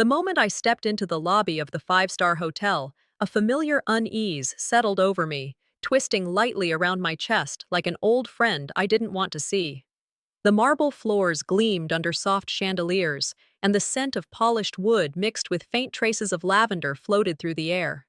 The moment I stepped into the lobby of the five-star hotel, a familiar unease settled over me, twisting lightly around my chest like an old friend I didn't want to see. The marble floors gleamed under soft chandeliers, and the scent of polished wood mixed with faint traces of lavender floated through the air.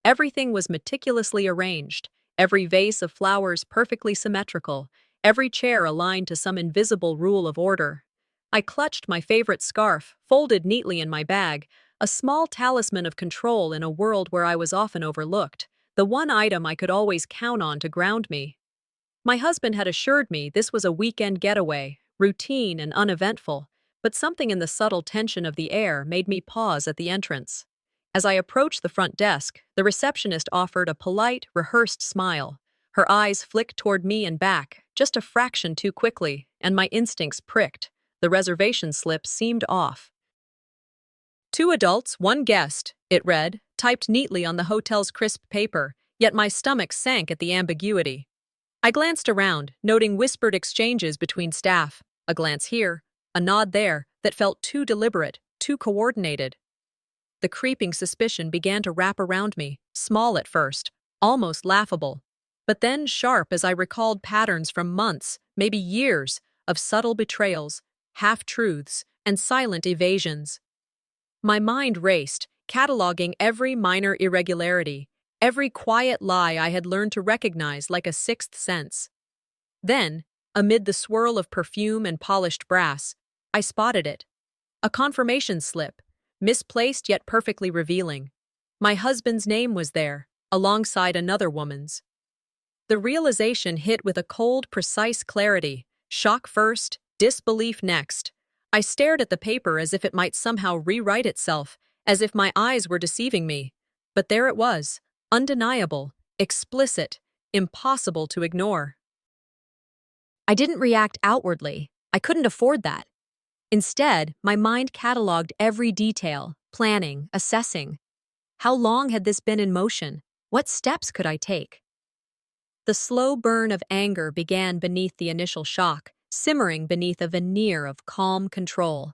Everything was meticulously arranged, every vase of flowers perfectly symmetrical, every chair aligned to some invisible rule of order. I clutched my favorite scarf, folded neatly in my bag, a small talisman of control in a world where I was often overlooked, the one item I could always count on to ground me. My husband had assured me this was a weekend getaway, routine and uneventful, but something in the subtle tension of the air made me pause at the entrance. As I approached the front desk, the receptionist offered a polite, rehearsed smile. Her eyes flicked toward me and back, just a fraction too quickly, and my instincts pricked. The reservation slip seemed off. 2 adults, 1 guest, it read, typed neatly on the hotel's crisp paper, yet my stomach sank at the ambiguity. I glanced around, noting whispered exchanges between staff, a glance here, a nod there, that felt too deliberate, too coordinated. The creeping suspicion began to wrap around me, small at first, almost laughable, but then sharp as I recalled patterns from months, maybe years, of subtle betrayals, half-truths, and silent evasions. My mind raced, cataloging every minor irregularity, every quiet lie I had learned to recognize like a sixth sense. Then, amid the swirl of perfume and polished brass, I spotted it. A confirmation slip, misplaced yet perfectly revealing. My husband's name was there, alongside another woman's. The realization hit with a cold, precise clarity, shock first, disbelief next. I stared at the paper as if it might somehow rewrite itself, as if my eyes were deceiving me. But there it was, undeniable, explicit, impossible to ignore. I didn't react outwardly. I couldn't afford that. Instead, my mind cataloged every detail, planning, assessing. How long had this been in motion? What steps could I take? The slow burn of anger began beneath the initial shock, simmering beneath a veneer of calm control.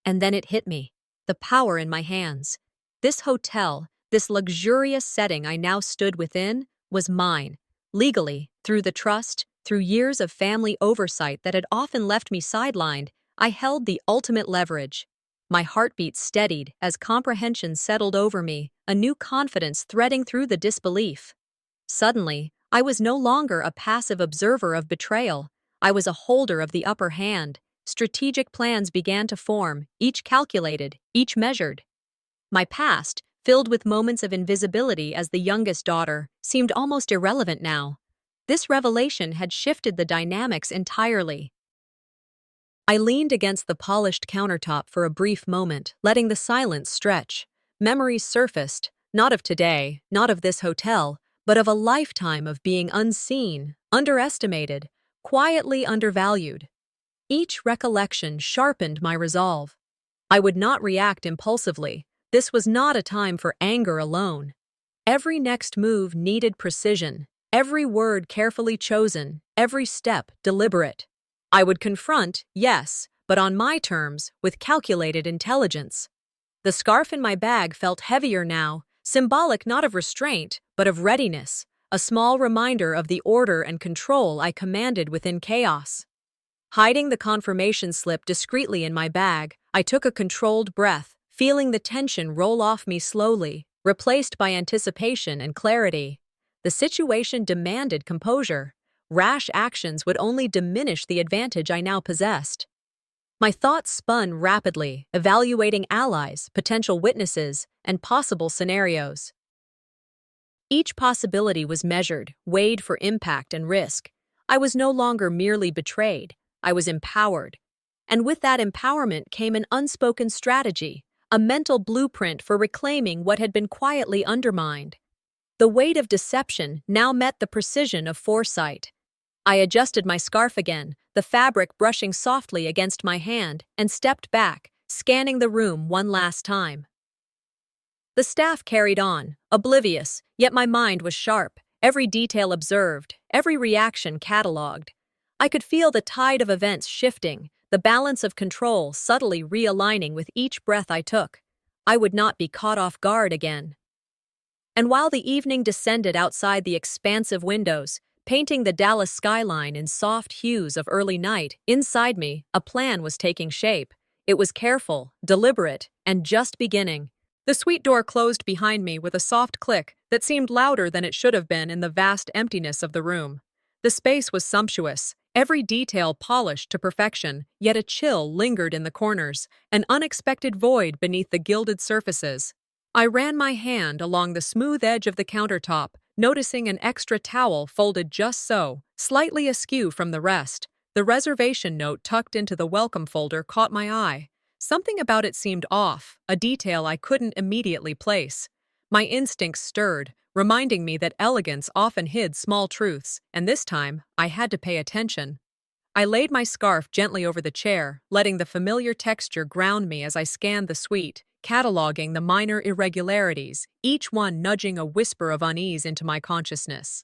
And then it hit me, the power in my hands. This hotel, this luxurious setting I now stood within, was mine, legally, through the trust, through years of family oversight that had often left me sidelined. I held the ultimate leverage. My heartbeat steadied as comprehension settled over me, a new confidence threading through the disbelief. Suddenly, I was no longer a passive observer of betrayal. I was a holder of the upper hand. Strategic plans began to form, each calculated, each measured. My past, filled with moments of invisibility as the youngest daughter, seemed almost irrelevant now. This revelation had shifted the dynamics entirely. I leaned against the polished countertop for a brief moment, letting the silence stretch. Memories surfaced, not of today, not of this hotel, but of a lifetime of being unseen, underestimated, quietly undervalued. Each recollection sharpened my resolve. I would not react impulsively. This was not a time for anger alone. Every next move needed precision, every word carefully chosen, every step deliberate. I would confront, yes, but on my terms, with calculated intelligence. The scarf in my bag felt heavier now, symbolic not of restraint, but of readiness, a small reminder of the order and control I commanded within chaos. Hiding the confirmation slip discreetly in my bag, I took a controlled breath, feeling the tension roll off me slowly, replaced by anticipation and clarity. The situation demanded composure. Rash actions would only diminish the advantage I now possessed. My thoughts spun rapidly, evaluating allies, potential witnesses, and possible scenarios. Each possibility was measured, weighed for impact and risk. I was no longer merely betrayed. I was empowered. And with that empowerment came an unspoken strategy, a mental blueprint for reclaiming what had been quietly undermined. The weight of deception now met the precision of foresight. I adjusted my scarf again, the fabric brushing softly against my hand, and stepped back, scanning the room one last time. The staff carried on, oblivious, yet my mind was sharp, every detail observed, every reaction catalogued. I could feel the tide of events shifting, the balance of control subtly realigning with each breath I took. I would not be caught off guard again. And while the evening descended outside the expansive windows, painting the Dallas skyline in soft hues of early night, inside me, a plan was taking shape. It was careful, deliberate, and just beginning. The suite door closed behind me with a soft click that seemed louder than it should have been in the vast emptiness of the room. The space was sumptuous, every detail polished to perfection, yet a chill lingered in the corners, an unexpected void beneath the gilded surfaces. I ran my hand along the smooth edge of the countertop, noticing an extra towel folded just so, slightly askew from the rest. The reservation note tucked into the welcome folder caught my eye. Something about it seemed off, a detail I couldn't immediately place. My instincts stirred, reminding me that elegance often hid small truths, and this time, I had to pay attention. I laid my scarf gently over the chair, letting the familiar texture ground me as I scanned the suite, cataloging the minor irregularities, each one nudging a whisper of unease into my consciousness.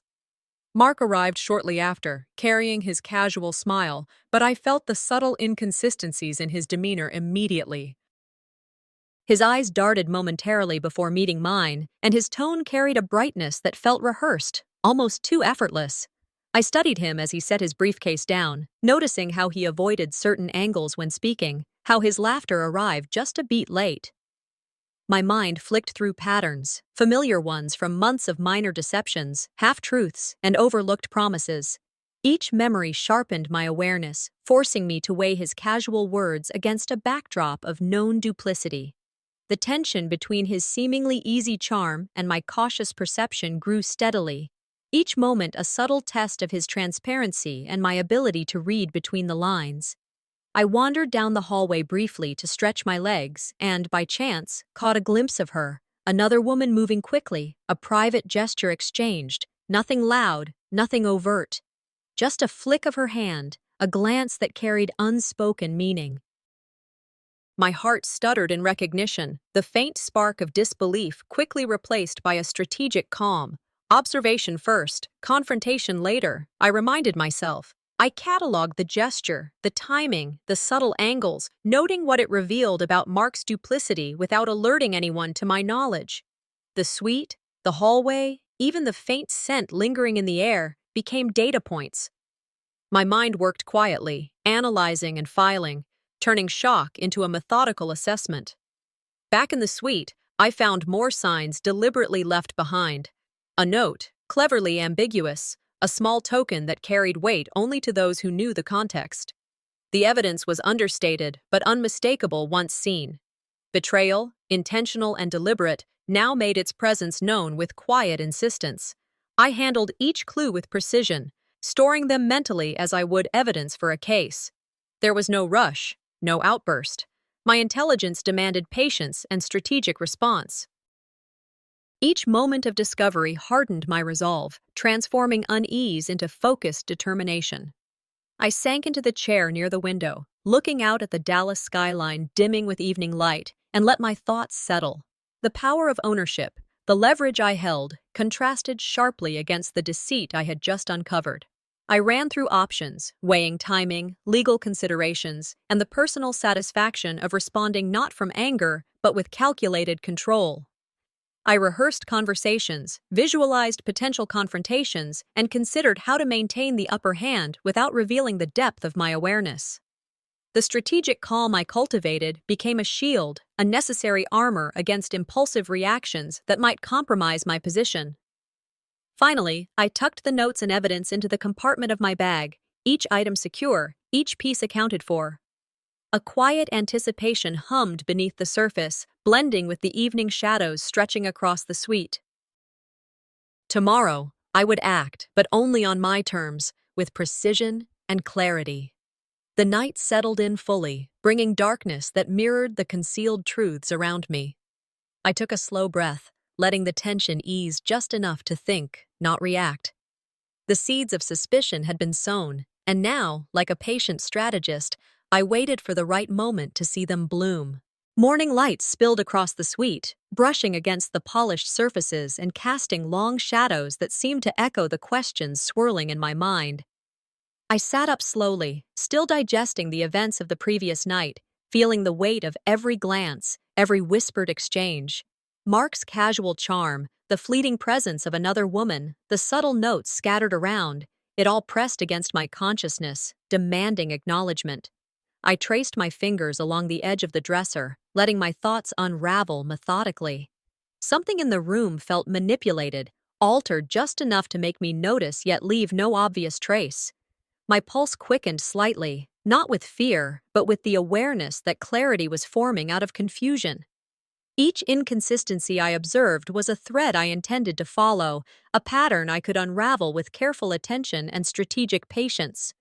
Mark arrived shortly after, carrying his casual smile, but I felt the subtle inconsistencies in his demeanor immediately. His eyes darted momentarily before meeting mine, and his tone carried a brightness that felt rehearsed, almost too effortless. I studied him as he set his briefcase down, noticing how he avoided certain angles when speaking, how his laughter arrived just a beat late. My mind flicked through patterns, familiar ones from months of minor deceptions, half-truths, and overlooked promises. Each memory sharpened my awareness, forcing me to weigh his casual words against a backdrop of known duplicity. The tension between his seemingly easy charm and my cautious perception grew steadily, each moment a subtle test of his transparency and my ability to read between the lines. I wandered down the hallway briefly to stretch my legs and, by chance, caught a glimpse of her, another woman moving quickly, a private gesture exchanged, nothing loud, nothing overt. Just a flick of her hand, a glance that carried unspoken meaning. My heart stuttered in recognition, the faint spark of disbelief quickly replaced by a strategic calm. Observation first, confrontation later, I reminded myself. I cataloged the gesture, the timing, the subtle angles, noting what it revealed about Mark's duplicity without alerting anyone to my knowledge. The suite, the hallway, even the faint scent lingering in the air became data points. My mind worked quietly, analyzing and filing, turning shock into a methodical assessment. Back in the suite, I found more signs deliberately left behind. A note, cleverly ambiguous, a small token that carried weight only to those who knew the context. The evidence was understated but unmistakable once seen. Betrayal, intentional and deliberate, now made its presence known with quiet insistence. I handled each clue with precision, storing them mentally as I would evidence for a case. There was no rush, no outburst. My intelligence demanded patience and strategic response. Each moment of discovery hardened my resolve, transforming unease into focused determination. I sank into the chair near the window, looking out at the Dallas skyline dimming with evening light, and let my thoughts settle. The power of ownership, the leverage I held, contrasted sharply against the deceit I had just uncovered. I ran through options, weighing timing, legal considerations, and the personal satisfaction of responding not from anger, but with calculated control. I rehearsed conversations, visualized potential confrontations, and considered how to maintain the upper hand without revealing the depth of my awareness. The strategic calm I cultivated became a shield, a necessary armor against impulsive reactions that might compromise my position. Finally, I tucked the notes and evidence into the compartment of my bag, each item secure, each piece accounted for. A quiet anticipation hummed beneath the surface, blending with the evening shadows stretching across the suite. Tomorrow, I would act, but only on my terms, with precision and clarity. The night settled in fully, bringing darkness that mirrored the concealed truths around me. I took a slow breath, letting the tension ease just enough to think, not react. The seeds of suspicion had been sown, and now, like a patient strategist, I waited for the right moment to see them bloom. Morning light spilled across the suite, brushing against the polished surfaces and casting long shadows that seemed to echo the questions swirling in my mind. I sat up slowly, still digesting the events of the previous night, feeling the weight of every glance, every whispered exchange. Mark's casual charm, the fleeting presence of another woman, the subtle notes scattered around, it all pressed against my consciousness, demanding acknowledgement. I traced my fingers along the edge of the dresser, letting my thoughts unravel methodically. Something in the room felt manipulated, altered just enough to make me notice yet leave no obvious trace. My pulse quickened slightly, not with fear, but with the awareness that clarity was forming out of confusion. Each inconsistency I observed was a thread I intended to follow, a pattern I could unravel with careful attention and strategic patience.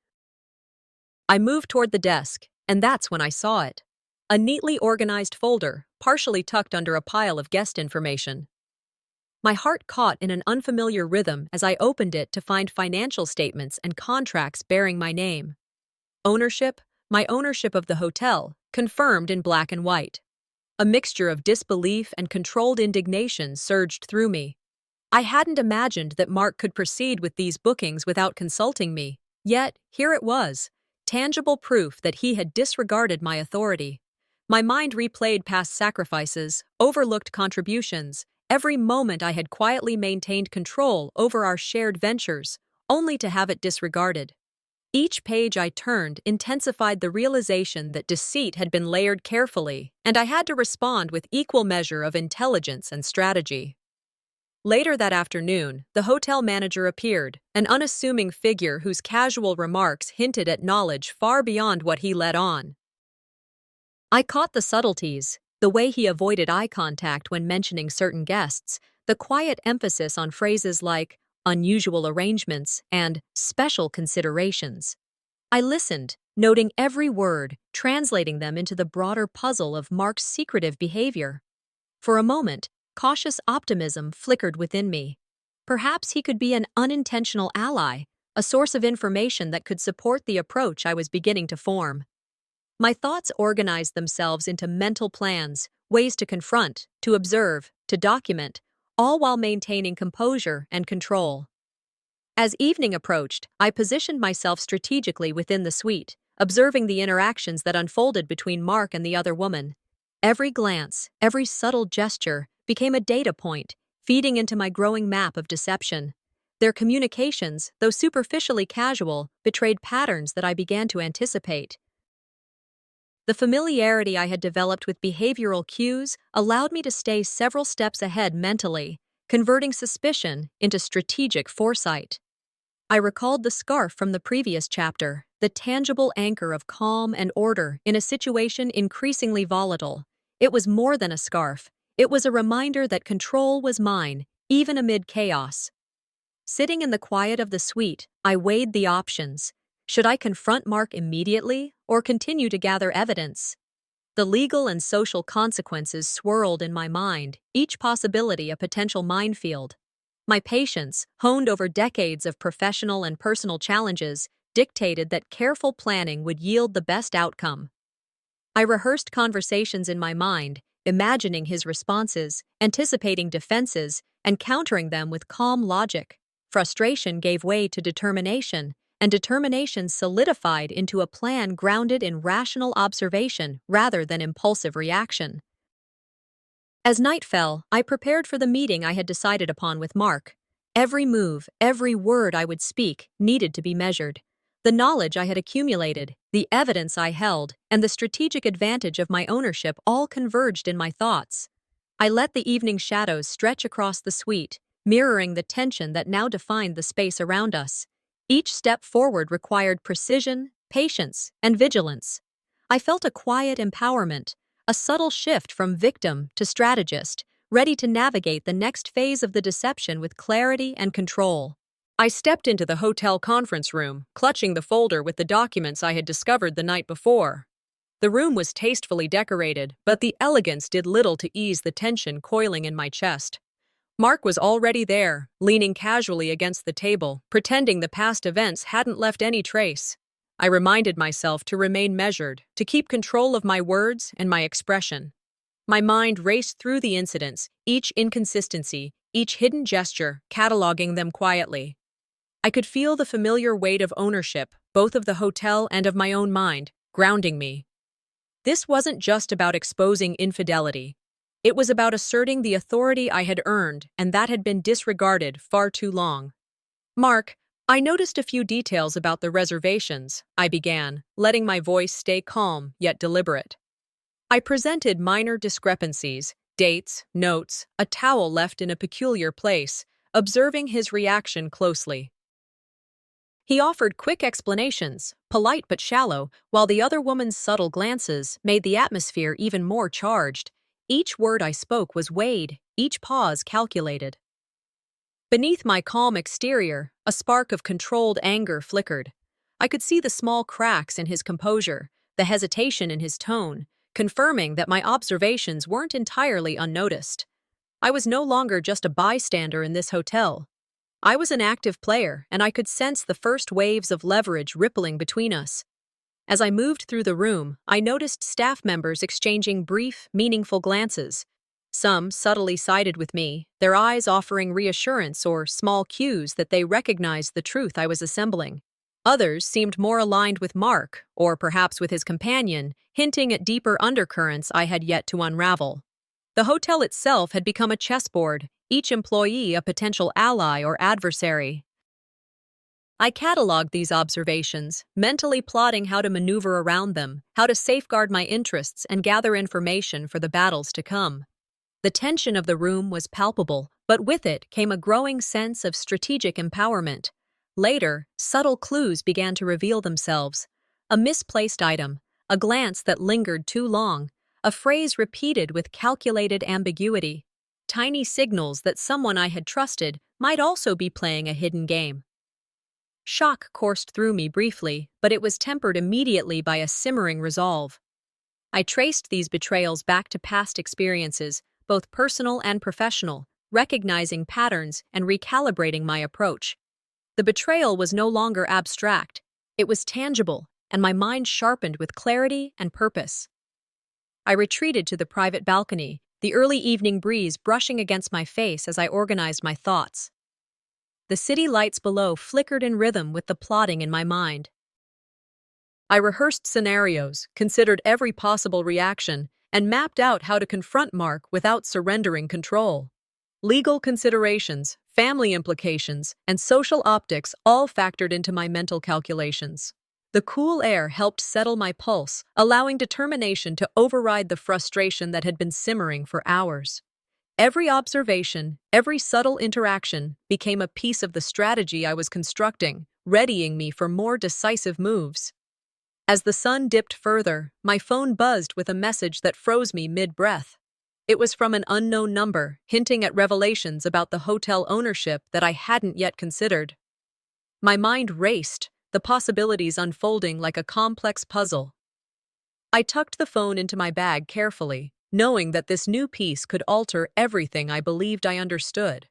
I moved toward the desk, and that's when I saw it. A neatly organized folder, partially tucked under a pile of guest information. My heart caught in an unfamiliar rhythm as I opened it to find financial statements and contracts bearing my name. Ownership, my ownership of the hotel, confirmed in black and white. A mixture of disbelief and controlled indignation surged through me. I hadn't imagined that Mark could proceed with these bookings without consulting me, yet here it was, tangible proof that he had disregarded my authority. My mind replayed past sacrifices, overlooked contributions, every moment I had quietly maintained control over our shared ventures, only to have it disregarded. Each page I turned intensified the realization that deceit had been layered carefully, and I had to respond with equal measure of intelligence and strategy. Later that afternoon, the hotel manager appeared, an unassuming figure whose casual remarks hinted at knowledge far beyond what he let on. I caught the subtleties, the way he avoided eye contact when mentioning certain guests, the quiet emphasis on phrases like unusual arrangements and special considerations. I listened, noting every word, translating them into the broader puzzle of Mark's secretive behavior. For a moment, cautious optimism flickered within me. Perhaps he could be an unintentional ally, a source of information that could support the approach I was beginning to form. My thoughts organized themselves into mental plans, ways to confront, to observe, to document, all while maintaining composure and control. As evening approached, I positioned myself strategically within the suite, observing the interactions that unfolded between Mark and the other woman. Every glance, every subtle gesture, became a data point, feeding into my growing map of deception. Their communications, though superficially casual, betrayed patterns that I began to anticipate. The familiarity I had developed with behavioral cues allowed me to stay several steps ahead mentally, converting suspicion into strategic foresight. I recalled the scarf from the previous chapter, the tangible anchor of calm and order in a situation increasingly volatile. It was more than a scarf. It was a reminder that control was mine, even amid chaos. Sitting in the quiet of the suite, I weighed the options. Should I confront Mark immediately or continue to gather evidence? The legal and social consequences swirled in my mind, each possibility a potential minefield. My patience, honed over decades of professional and personal challenges, dictated that careful planning would yield the best outcome. I rehearsed conversations in my mind, imagining his responses, anticipating defenses, and countering them with calm logic. Frustration gave way to determination, and determination solidified into a plan grounded in rational observation rather than impulsive reaction. As night fell, I prepared for the meeting I had decided upon with Mark. Every move, every word I would speak needed to be measured. The knowledge I had accumulated, the evidence I held, and the strategic advantage of my ownership all converged in my thoughts. I let the evening shadows stretch across the suite, mirroring the tension that now defined the space around us. Each step forward required precision, patience, and vigilance. I felt a quiet empowerment, a subtle shift from victim to strategist, ready to navigate the next phase of the deception with clarity and control. I stepped into the hotel conference room, clutching the folder with the documents I had discovered the night before. The room was tastefully decorated, but the elegance did little to ease the tension coiling in my chest. Mark was already there, leaning casually against the table, pretending the past events hadn't left any trace. I reminded myself to remain measured, to keep control of my words and my expression. My mind raced through the incidents, each inconsistency, each hidden gesture, cataloging them quietly. I could feel the familiar weight of ownership, both of the hotel and of my own mind, grounding me. This wasn't just about exposing infidelity. It was about asserting the authority I had earned and that had been disregarded far too long. Mark, I noticed a few details about the reservations, I began, letting my voice stay calm yet deliberate. I presented minor discrepancies, dates, notes, a towel left in a peculiar place, observing his reaction closely. He offered quick explanations, polite but shallow, while the other woman's subtle glances made the atmosphere even more charged. Each word I spoke was weighed, each pause calculated. Beneath my calm exterior, a spark of controlled anger flickered. I could see the small cracks in his composure, the hesitation in his tone, confirming that my observations weren't entirely unnoticed. I was no longer just a bystander in this hotel. I was an active player, and I could sense the first waves of leverage rippling between us. As I moved through the room, I noticed staff members exchanging brief, meaningful glances. Some subtly sided with me, their eyes offering reassurance or small cues that they recognized the truth I was assembling. Others seemed more aligned with Mark, or perhaps with his companion, hinting at deeper undercurrents I had yet to unravel. The hotel itself had become a chessboard, each employee a potential ally or adversary. I cataloged these observations, mentally plotting how to maneuver around them, how to safeguard my interests and gather information for the battles to come. The tension of the room was palpable, but with it came a growing sense of strategic empowerment. Later, subtle clues began to reveal themselves. A misplaced item, a glance that lingered too long, a phrase repeated with calculated ambiguity. Tiny signals that someone I had trusted might also be playing a hidden game. Shock coursed through me briefly, but it was tempered immediately by a simmering resolve. I traced these betrayals back to past experiences, both personal and professional, recognizing patterns and recalibrating my approach. The betrayal was no longer abstract. It was tangible, and my mind sharpened with clarity and purpose. I retreated to the private balcony, the early evening breeze brushing against my face as I organized my thoughts. The city lights below flickered in rhythm with the plotting in my mind. I rehearsed scenarios, considered every possible reaction, and mapped out how to confront Mark without surrendering control. Legal considerations, family implications, and social optics all factored into my mental calculations. The cool air helped settle my pulse, allowing determination to override the frustration that had been simmering for hours. Every observation, every subtle interaction became a piece of the strategy I was constructing, readying me for more decisive moves. As the sun dipped further, my phone buzzed with a message that froze me mid-breath. It was from an unknown number, hinting at revelations about the hotel ownership that I hadn't yet considered. My mind raced, the possibilities unfolding like a complex puzzle. I tucked the phone into my bag carefully, knowing that this new piece could alter everything I believed I understood.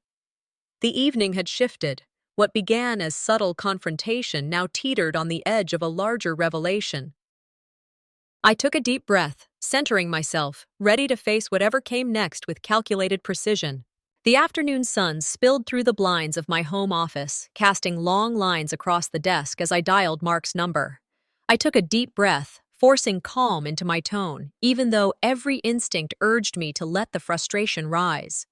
The evening had shifted. What began as subtle confrontation now teetered on the edge of a larger revelation. I took a deep breath, centering myself, ready to face whatever came next with calculated precision. The afternoon sun spilled through the blinds of my home office, casting long lines across the desk as I dialed Mark's number. I took a deep breath, forcing calm into my tone, even though every instinct urged me to let the frustration rise.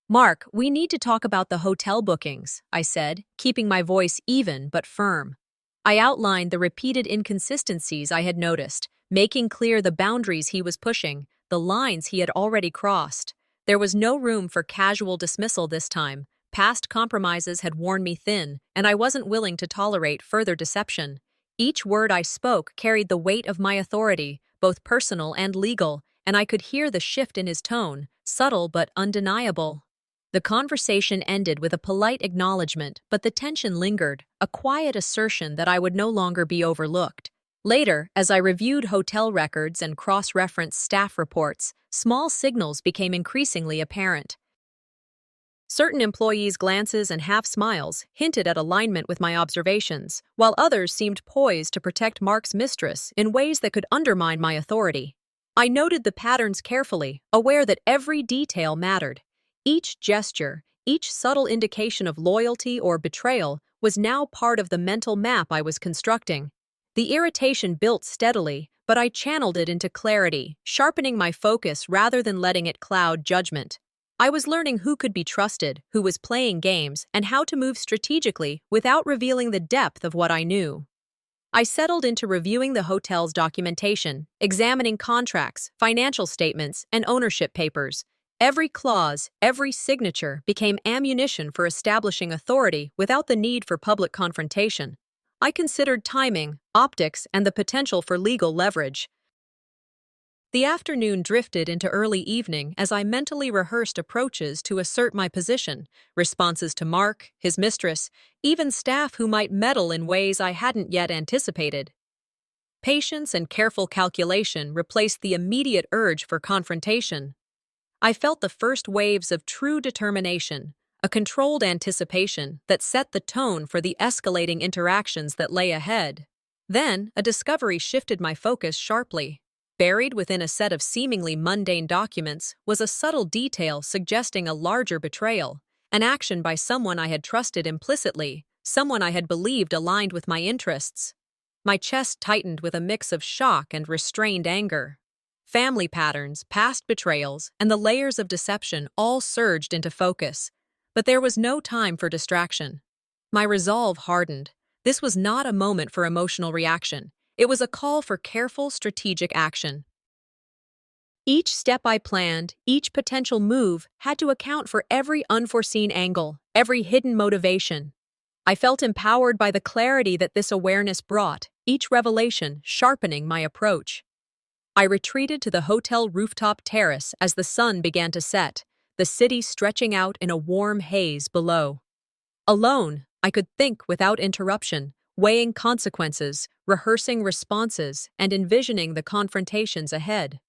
"Mark, we need to talk about the hotel bookings," I said, keeping my voice even but firm. I outlined the repeated inconsistencies I had noticed, making clear the boundaries he was pushing, the lines he had already crossed. There was no room for casual dismissal this time. Past compromises had worn me thin, and I wasn't willing to tolerate further deception. Each word I spoke carried the weight of my authority, both personal and legal, and I could hear the shift in his tone, subtle but undeniable. The conversation ended with a polite acknowledgement, but the tension lingered, a quiet assertion that I would no longer be overlooked. Later, as I reviewed hotel records and cross-referenced staff reports, small signals became increasingly apparent. Certain employees' glances and half-smiles hinted at alignment with my observations, while others seemed poised to protect Mark's mistress in ways that could undermine my authority. I noted the patterns carefully, aware that every detail mattered. Each gesture, each subtle indication of loyalty or betrayal was now part of the mental map I was constructing. The irritation built steadily, but I channeled it into clarity, sharpening my focus rather than letting it cloud judgment. I was learning who could be trusted, who was playing games, and how to move strategically without revealing the depth of what I knew. I settled into reviewing the hotel's documentation, examining contracts, financial statements, and ownership papers. Every clause, every signature became ammunition for establishing authority without the need for public confrontation. I considered timing, optics, and the potential for legal leverage. The afternoon drifted into early evening as I mentally rehearsed approaches to assert my position, responses to Mark, his mistress, even staff who might meddle in ways I hadn't yet anticipated. Patience and careful calculation replaced the immediate urge for confrontation. I felt the first waves of true determination, a controlled anticipation that set the tone for the escalating interactions that lay ahead. Then, a discovery shifted my focus sharply. Buried within a set of seemingly mundane documents was a subtle detail suggesting a larger betrayal, an action by someone I had trusted implicitly, someone I had believed aligned with my interests. My chest tightened with a mix of shock and restrained anger. Family patterns, past betrayals, and the layers of deception all surged into focus, but there was no time for distraction. My resolve hardened. This was not a moment for emotional reaction. It was a call for careful, strategic action. Each step I planned, each potential move, had to account for every unforeseen angle, every hidden motivation. I felt empowered by the clarity that this awareness brought, each revelation sharpening my approach. I retreated to the hotel rooftop terrace as the sun began to set, the city stretching out in a warm haze below. Alone, I could think without interruption, weighing consequences, rehearsing responses, and envisioning the confrontations ahead.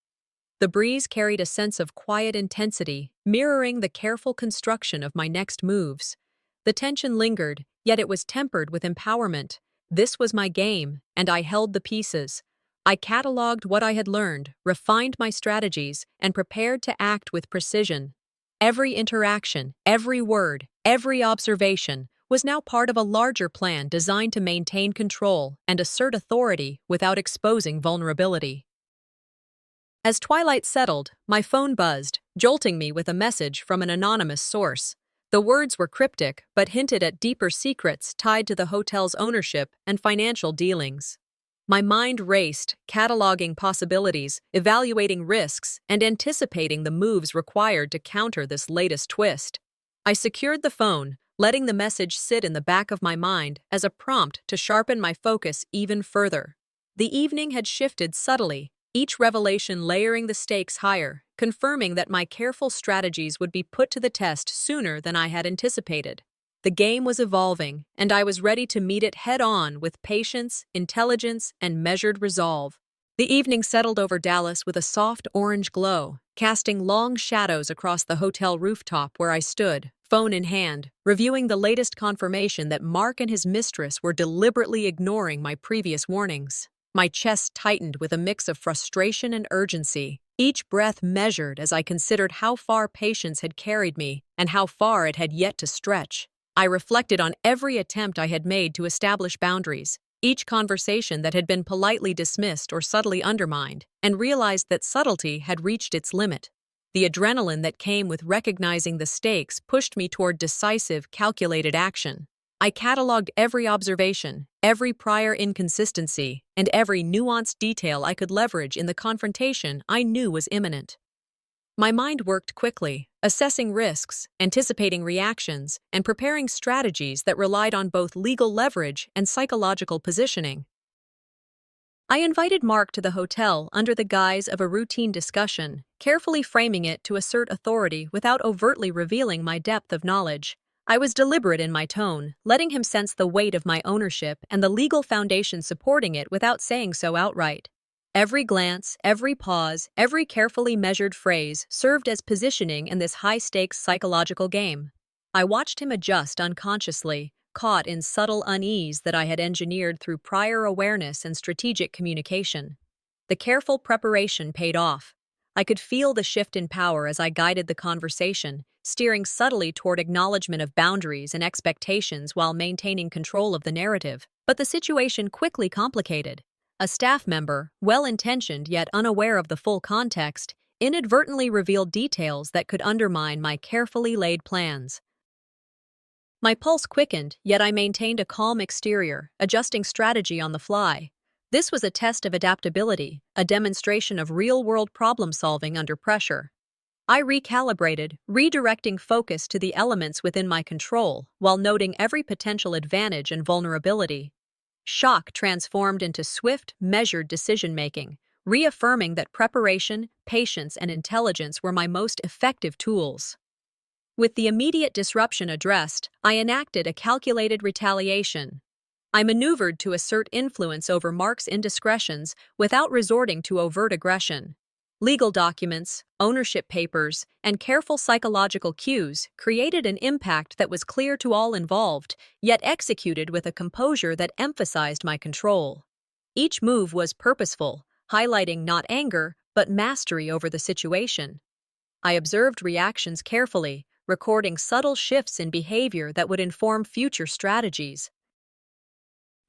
The breeze carried a sense of quiet intensity, mirroring the careful construction of my next moves. The tension lingered, yet it was tempered with empowerment. This was my game, and I held the pieces. I cataloged what I had learned, refined my strategies, and prepared to act with precision. Every interaction, every word, every observation was now part of a larger plan designed to maintain control and assert authority without exposing vulnerability. As twilight settled, my phone buzzed, jolting me with a message from an anonymous source. The words were cryptic, but hinted at deeper secrets tied to the hotel's ownership and financial dealings. My mind raced, cataloging possibilities, evaluating risks, and anticipating the moves required to counter this latest twist. I secured the phone, letting the message sit in the back of my mind as a prompt to sharpen my focus even further. The evening had shifted subtly, each revelation layering the stakes higher, confirming that my careful strategies would be put to the test sooner than I had anticipated. The game was evolving, and I was ready to meet it head-on with patience, intelligence, and measured resolve. The evening settled over Dallas with a soft orange glow, casting long shadows across the hotel rooftop where I stood, phone in hand, reviewing the latest confirmation that Mark and his mistress were deliberately ignoring my previous warnings. My chest tightened with a mix of frustration and urgency, each breath measured as I considered how far patience had carried me and how far it had yet to stretch. I reflected on every attempt I had made to establish boundaries, each conversation that had been politely dismissed or subtly undermined, and realized that subtlety had reached its limit. The adrenaline that came with recognizing the stakes pushed me toward decisive, calculated action. I cataloged every observation, every prior inconsistency, and every nuanced detail I could leverage in the confrontation I knew was imminent. My mind worked quickly, assessing risks, anticipating reactions, and preparing strategies that relied on both legal leverage and psychological positioning. I invited Mark to the hotel under the guise of a routine discussion, carefully framing it to assert authority without overtly revealing my depth of knowledge. I was deliberate in my tone, letting him sense the weight of my ownership and the legal foundation supporting it without saying so outright. Every glance, every pause, every carefully measured phrase served as positioning in this high-stakes psychological game. I watched him adjust unconsciously, caught in subtle unease that I had engineered through prior awareness and strategic communication. The careful preparation paid off. I could feel the shift in power as I guided the conversation, steering subtly toward acknowledgement of boundaries and expectations while maintaining control of the narrative. But the situation quickly complicated. A staff member, well-intentioned yet unaware of the full context, inadvertently revealed details that could undermine my carefully laid plans. My pulse quickened, yet I maintained a calm exterior, adjusting strategy on the fly. This was a test of adaptability, a demonstration of real-world problem-solving under pressure. I recalibrated, redirecting focus to the elements within my control, while noting every potential advantage and vulnerability. Shock transformed into swift, measured decision-making, reaffirming that preparation, patience, and intelligence were my most effective tools. With the immediate disruption addressed, I enacted a calculated retaliation. I maneuvered to assert influence over Mark's indiscretions without resorting to overt aggression. Legal documents, ownership papers, and careful psychological cues created an impact that was clear to all involved, yet executed with a composure that emphasized my control. Each move was purposeful, highlighting not anger, but mastery over the situation. I observed reactions carefully, recording subtle shifts in behavior that would inform future strategies.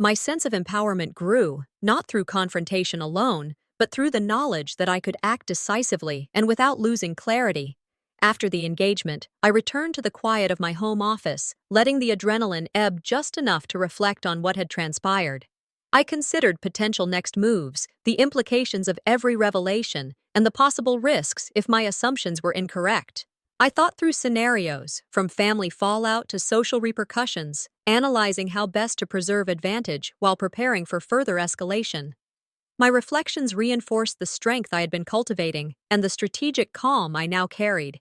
My sense of empowerment grew, not through confrontation alone, but through the knowledge that I could act decisively and without losing clarity. After the engagement, I returned to the quiet of my home office, letting the adrenaline ebb just enough to reflect on what had transpired. I considered potential next moves, the implications of every revelation, and the possible risks if my assumptions were incorrect. I thought through scenarios, from family fallout to social repercussions, analyzing how best to preserve advantage while preparing for further escalation. My reflections reinforced the strength I had been cultivating and the strategic calm I now carried.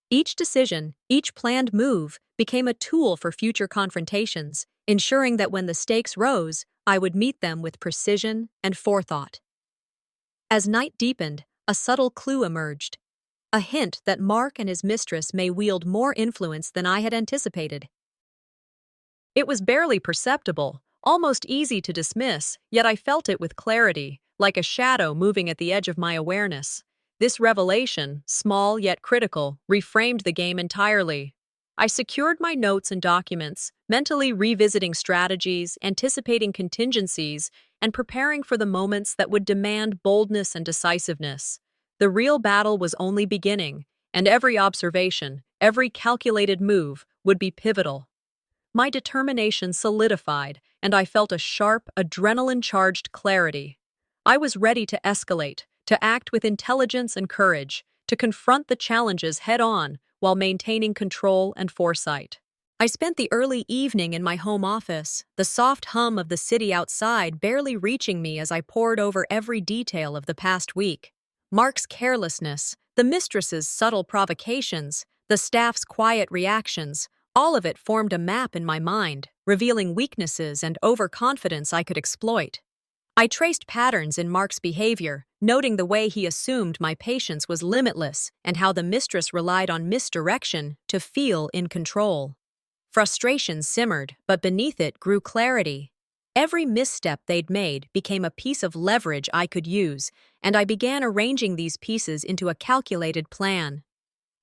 Each decision, each planned move, became a tool for future confrontations, ensuring that when the stakes rose, I would meet them with precision and forethought. As night deepened, a subtle clue emerged. A hint that Mark and his mistress may wield more influence than I had anticipated. It was barely perceptible, almost easy to dismiss, yet I felt it with clarity, like a shadow moving at the edge of my awareness. This revelation, small yet critical, reframed the game entirely. I secured my notes and documents, mentally revisiting strategies, anticipating contingencies, and preparing for the moments that would demand boldness and decisiveness. The real battle was only beginning, and every observation, every calculated move, would be pivotal. My determination solidified, and I felt a sharp, adrenaline-charged clarity. I was ready to escalate, to act with intelligence and courage, to confront the challenges head-on while maintaining control and foresight. I spent the early evening in my home office, the soft hum of the city outside barely reaching me as I pored over every detail of the past week. Mark's carelessness, the mistress's subtle provocations, the staff's quiet reactions, all of it formed a map in my mind, revealing weaknesses and overconfidence I could exploit. I traced patterns in Mark's behavior, noting the way he assumed my patience was limitless and how the mistress relied on misdirection to feel in control. Frustration simmered, but beneath it grew clarity. Every misstep they'd made became a piece of leverage I could use, and I began arranging these pieces into a calculated plan.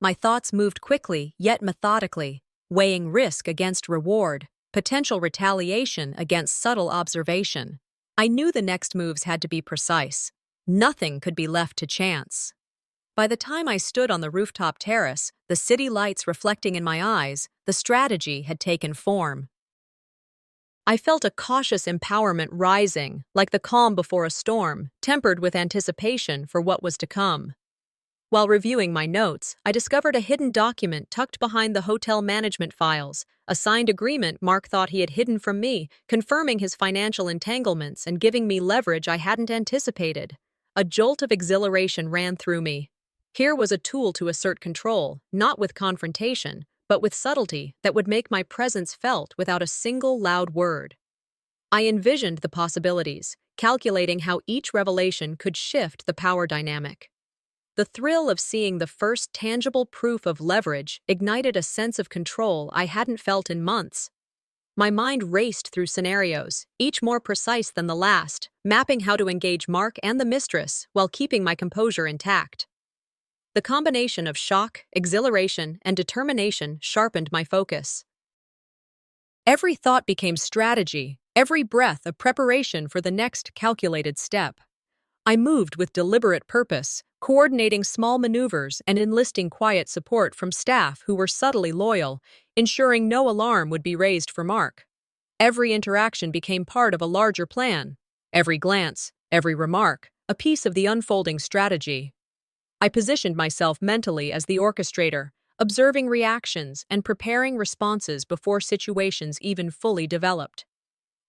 My thoughts moved quickly, yet methodically, weighing risk against reward, potential retaliation against subtle observation. I knew the next moves had to be precise. Nothing could be left to chance. By the time I stood on the rooftop terrace, the city lights reflecting in my eyes, the strategy had taken form. I felt a cautious empowerment rising, like the calm before a storm, tempered with anticipation for what was to come. While reviewing my notes, I discovered a hidden document tucked behind the hotel management files, a signed agreement Mark thought he had hidden from me, confirming his financial entanglements and giving me leverage I hadn't anticipated. A jolt of exhilaration ran through me. Here was a tool to assert control, not with confrontation, but with subtlety that would make my presence felt without a single loud word. I envisioned the possibilities, calculating how each revelation could shift the power dynamic. The thrill of seeing the first tangible proof of leverage ignited a sense of control I hadn't felt in months. My mind raced through scenarios, each more precise than the last, mapping how to engage Mark and the mistress while keeping my composure intact. The combination of shock, exhilaration, and determination sharpened my focus. Every thought became strategy, every breath a preparation for the next calculated step. I moved with deliberate purpose, coordinating small maneuvers and enlisting quiet support from staff who were subtly loyal, ensuring no alarm would be raised for Mark. Every interaction became part of a larger plan. Every glance, every remark, a piece of the unfolding strategy. I positioned myself mentally as the orchestrator, observing reactions and preparing responses before situations even fully developed.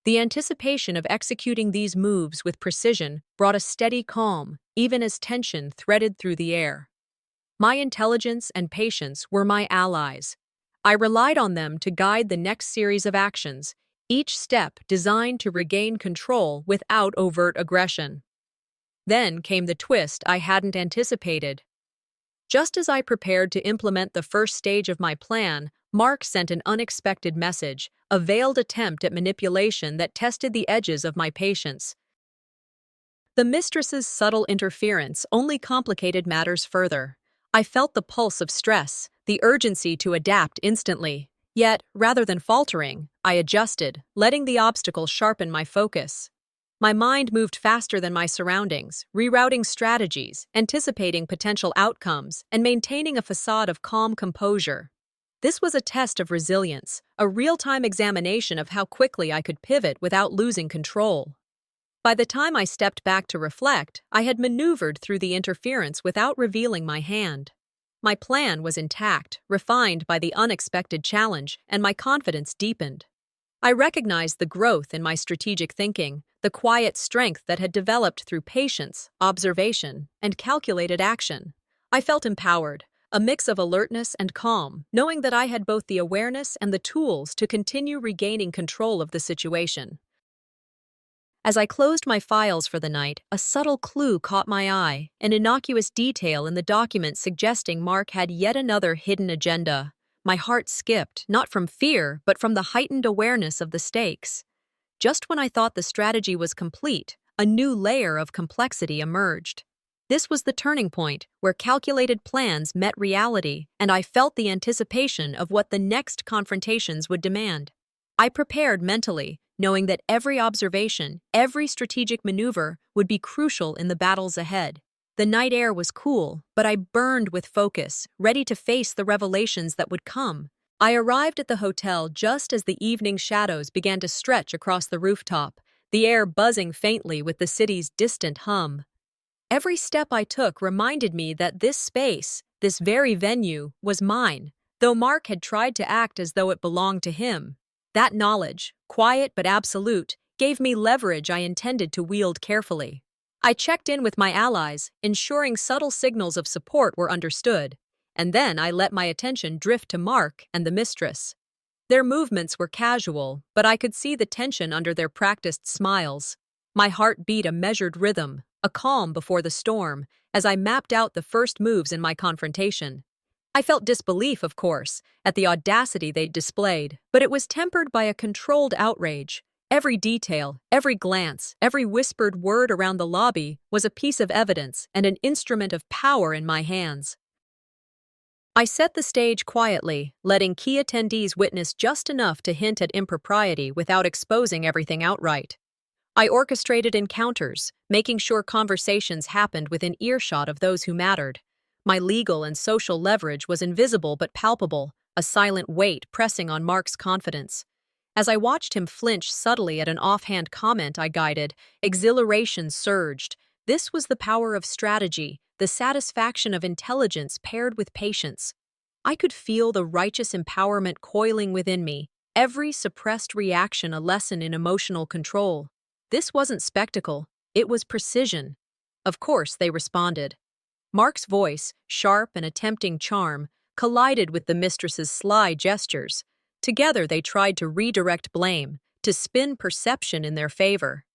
The anticipation of executing these moves with precision brought a steady calm, even as tension threaded through the air. My intelligence and patience were my allies. I relied on them to guide the next series of actions, each step designed to regain control without overt aggression. Then came the twist I hadn't anticipated. Just as I prepared to implement the first stage of my plan, Mark sent an unexpected message, a veiled attempt at manipulation that tested the edges of my patience. The mistress's subtle interference only complicated matters further. I felt the pulse of stress, the urgency to adapt instantly. Yet, rather than faltering, I adjusted, letting the obstacle sharpen my focus. My mind moved faster than my surroundings, rerouting strategies, anticipating potential outcomes, and maintaining a facade of calm composure. This was a test of resilience, a real-time examination of how quickly I could pivot without losing control. By the time I stepped back to reflect, I had maneuvered through the interference without revealing my hand. My plan was intact, refined by the unexpected challenge, and my confidence deepened. I recognized the growth in my strategic thinking, the quiet strength that had developed through patience, observation, and calculated action. I felt empowered, a mix of alertness and calm, knowing that I had both the awareness and the tools to continue regaining control of the situation. As I closed my files for the night, a subtle clue caught my eye, an innocuous detail in the document suggesting Mark had yet another hidden agenda. My heart skipped, not from fear, but from the heightened awareness of the stakes. Just when I thought the strategy was complete, a new layer of complexity emerged. This was the turning point, where calculated plans met reality, and I felt the anticipation of what the next confrontations would demand. I prepared mentally, knowing that every observation, every strategic maneuver would be crucial in the battles ahead. The night air was cool, but I burned with focus, ready to face the revelations that would come. I arrived at the hotel just as the evening shadows began to stretch across the rooftop, the air buzzing faintly with the city's distant hum. Every step I took reminded me that this space, this very venue, was mine, though Mark had tried to act as though it belonged to him. That knowledge, quiet but absolute, gave me leverage I intended to wield carefully. I checked in with my allies, ensuring subtle signals of support were understood, and then I let my attention drift to Mark and the mistress. Their movements were casual, but I could see the tension under their practiced smiles. My heart beat a measured rhythm, a calm before the storm, as I mapped out the first moves in my confrontation. I felt disbelief, of course, at the audacity they'd displayed, but it was tempered by a controlled outrage. Every detail, every glance, every whispered word around the lobby was a piece of evidence and an instrument of power in my hands. I set the stage quietly, letting key attendees witness just enough to hint at impropriety without exposing everything outright. I orchestrated encounters, making sure conversations happened within earshot of those who mattered. My legal and social leverage was invisible but palpable, a silent weight pressing on Mark's confidence. As I watched him flinch subtly at an offhand comment I guided, exhilaration surged. This was the power of strategy, the satisfaction of intelligence paired with patience. I could feel the righteous empowerment coiling within me, every suppressed reaction a lesson in emotional control. This wasn't spectacle, it was precision. Of course, they responded. Mark's voice, sharp and attempting charm, collided with the mistress's sly gestures. Together they tried to redirect blame, to spin perception in their favor.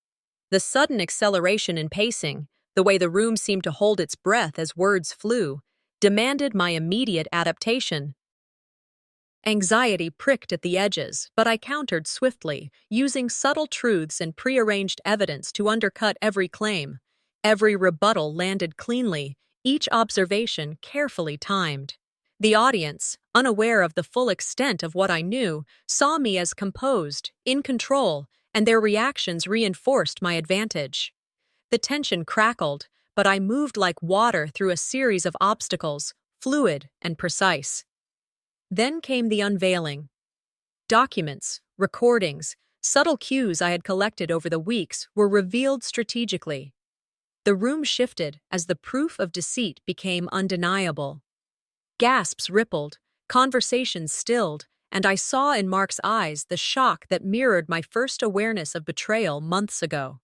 The sudden acceleration in pacing, the way the room seemed to hold its breath as words flew, demanded my immediate adaptation. Anxiety pricked at the edges, but I countered swiftly, using subtle truths and prearranged evidence to undercut every claim. Every rebuttal landed cleanly, each observation carefully timed. The audience, unaware of the full extent of what I knew, saw me as composed, in control, and their reactions reinforced my advantage. The tension crackled, but I moved like water through a series of obstacles, fluid and precise. Then came the unveiling. Documents, recordings, subtle cues I had collected over the weeks were revealed strategically. The room shifted as the proof of deceit became undeniable. Gasps rippled, conversations stilled, and I saw in Mark's eyes the shock that mirrored my first awareness of betrayal months ago.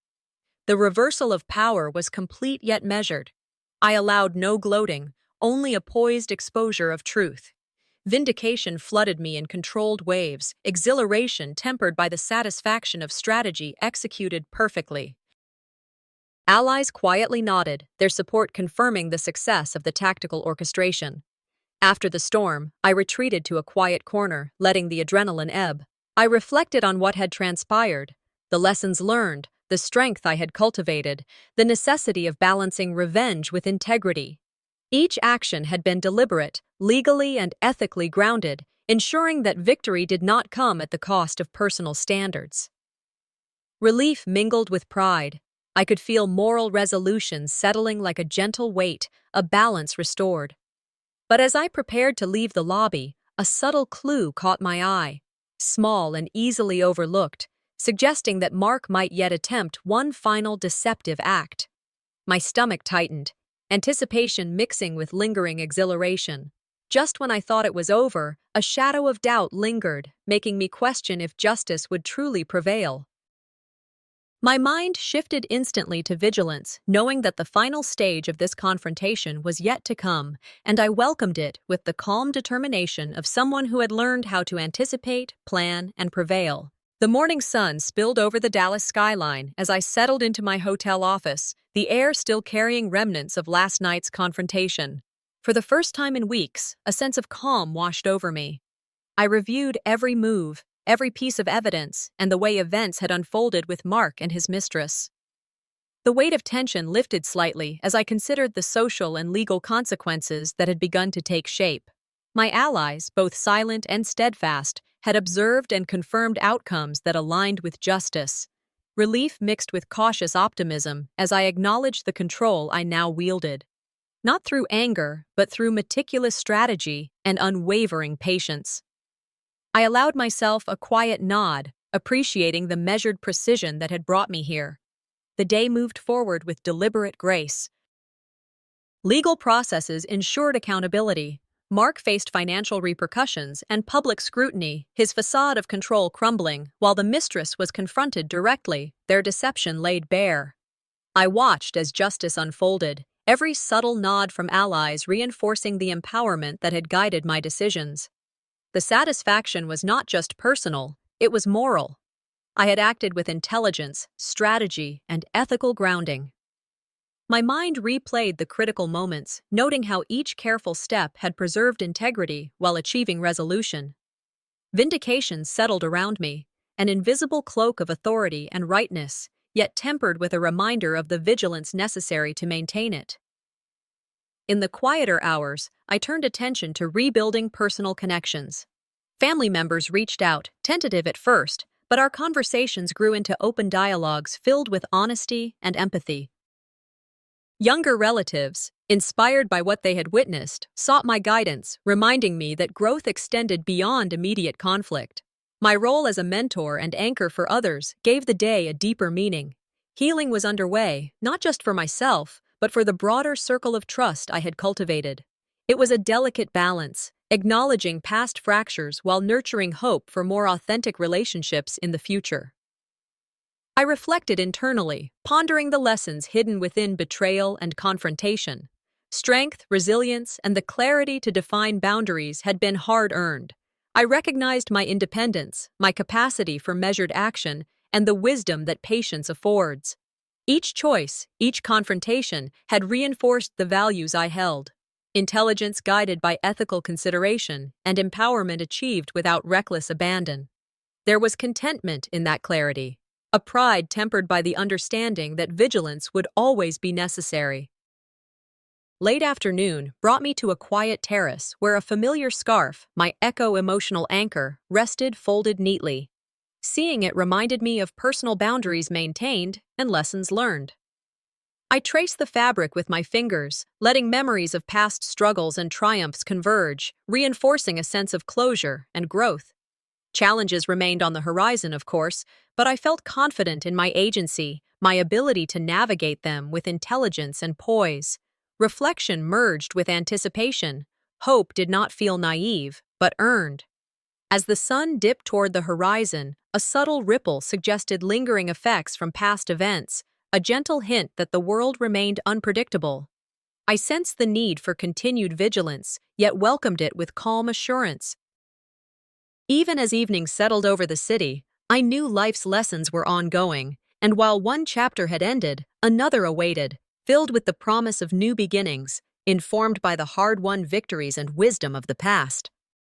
The reversal of power was complete yet measured. I allowed no gloating, only a poised exposure of truth. Vindication flooded me in controlled waves, exhilaration tempered by the satisfaction of strategy executed perfectly. Allies quietly nodded, their support confirming the success of the tactical orchestration. After the storm, I retreated to a quiet corner, letting the adrenaline ebb. I reflected on what had transpired, the lessons learned, the strength I had cultivated, the necessity of balancing revenge with integrity. Each action had been deliberate, legally and ethically grounded, ensuring that victory did not come at the cost of personal standards. Relief mingled with pride. I could feel moral resolution settling like a gentle weight, a balance restored. But as I prepared to leave the lobby, a subtle clue caught my eye, small and easily overlooked, suggesting that Mark might yet attempt one final deceptive act. My stomach tightened, anticipation mixing with lingering exhilaration. Just when I thought it was over, a shadow of doubt lingered, making me question if justice would truly prevail. My mind shifted instantly to vigilance, knowing that the final stage of this confrontation was yet to come, and I welcomed it with the calm determination of someone who had learned how to anticipate, plan, and prevail. The morning sun spilled over the Dallas skyline as I settled into my hotel office, the air still carrying remnants of last night's confrontation. For the first time in weeks, a sense of calm washed over me. I reviewed every move, every piece of evidence, and the way events had unfolded with Mark and his mistress. The weight of tension lifted slightly as I considered the social and legal consequences that had begun to take shape. My allies, both silent and steadfast, had observed and confirmed outcomes that aligned with justice. Relief mixed with cautious optimism as I acknowledged the control I now wielded. Not through anger, but through meticulous strategy and unwavering patience. I allowed myself a quiet nod, appreciating the measured precision that had brought me here. The day moved forward with deliberate grace. Legal processes ensured accountability. Mark faced financial repercussions and public scrutiny, his facade of control crumbling, while the mistress was confronted directly, their deception laid bare. I watched as justice unfolded, every subtle nod from allies reinforcing the empowerment that had guided my decisions. The satisfaction was not just personal, it was moral. I had acted with intelligence, strategy, and ethical grounding. My mind replayed the critical moments, noting how each careful step had preserved integrity while achieving resolution. Vindication settled around me, an invisible cloak of authority and rightness, yet tempered with a reminder of the vigilance necessary to maintain it. In the quieter hours, I turned attention to rebuilding personal connections. Family members reached out, tentative at first, but our conversations grew into open dialogues filled with honesty and empathy. Younger relatives, inspired by what they had witnessed, sought my guidance, reminding me that growth extended beyond immediate conflict. My role as a mentor and anchor for others gave the day a deeper meaning. Healing was underway, not just for myself, but for the broader circle of trust I had cultivated. It was a delicate balance, acknowledging past fractures while nurturing hope for more authentic relationships in the future. I reflected internally, pondering the lessons hidden within betrayal and confrontation. Strength, resilience, and the clarity to define boundaries had been hard-earned. I recognized my independence, my capacity for measured action, and the wisdom that patience affords. Each choice, each confrontation, had reinforced the values I held. Intelligence guided by ethical consideration, and empowerment achieved without reckless abandon. There was contentment in that clarity, a pride tempered by the understanding that vigilance would always be necessary. Late afternoon brought me to a quiet terrace where a familiar scarf, my echo-emotional anchor, rested folded neatly. Seeing it reminded me of personal boundaries maintained and lessons learned. I traced the fabric with my fingers, letting memories of past struggles and triumphs converge, reinforcing a sense of closure and growth. Challenges remained on the horizon, of course, but I felt confident in my agency, my ability to navigate them with intelligence and poise. Reflection merged with anticipation. Hope did not feel naive, but earned. As the sun dipped toward the horizon, a subtle ripple suggested lingering effects from past events, a gentle hint that the world remained unpredictable. I sensed the need for continued vigilance, yet welcomed it with calm assurance. Even as evening settled over the city, I knew life's lessons were ongoing, and while one chapter had ended, another awaited, filled with the promise of new beginnings, informed by the hard-won victories and wisdom of the past.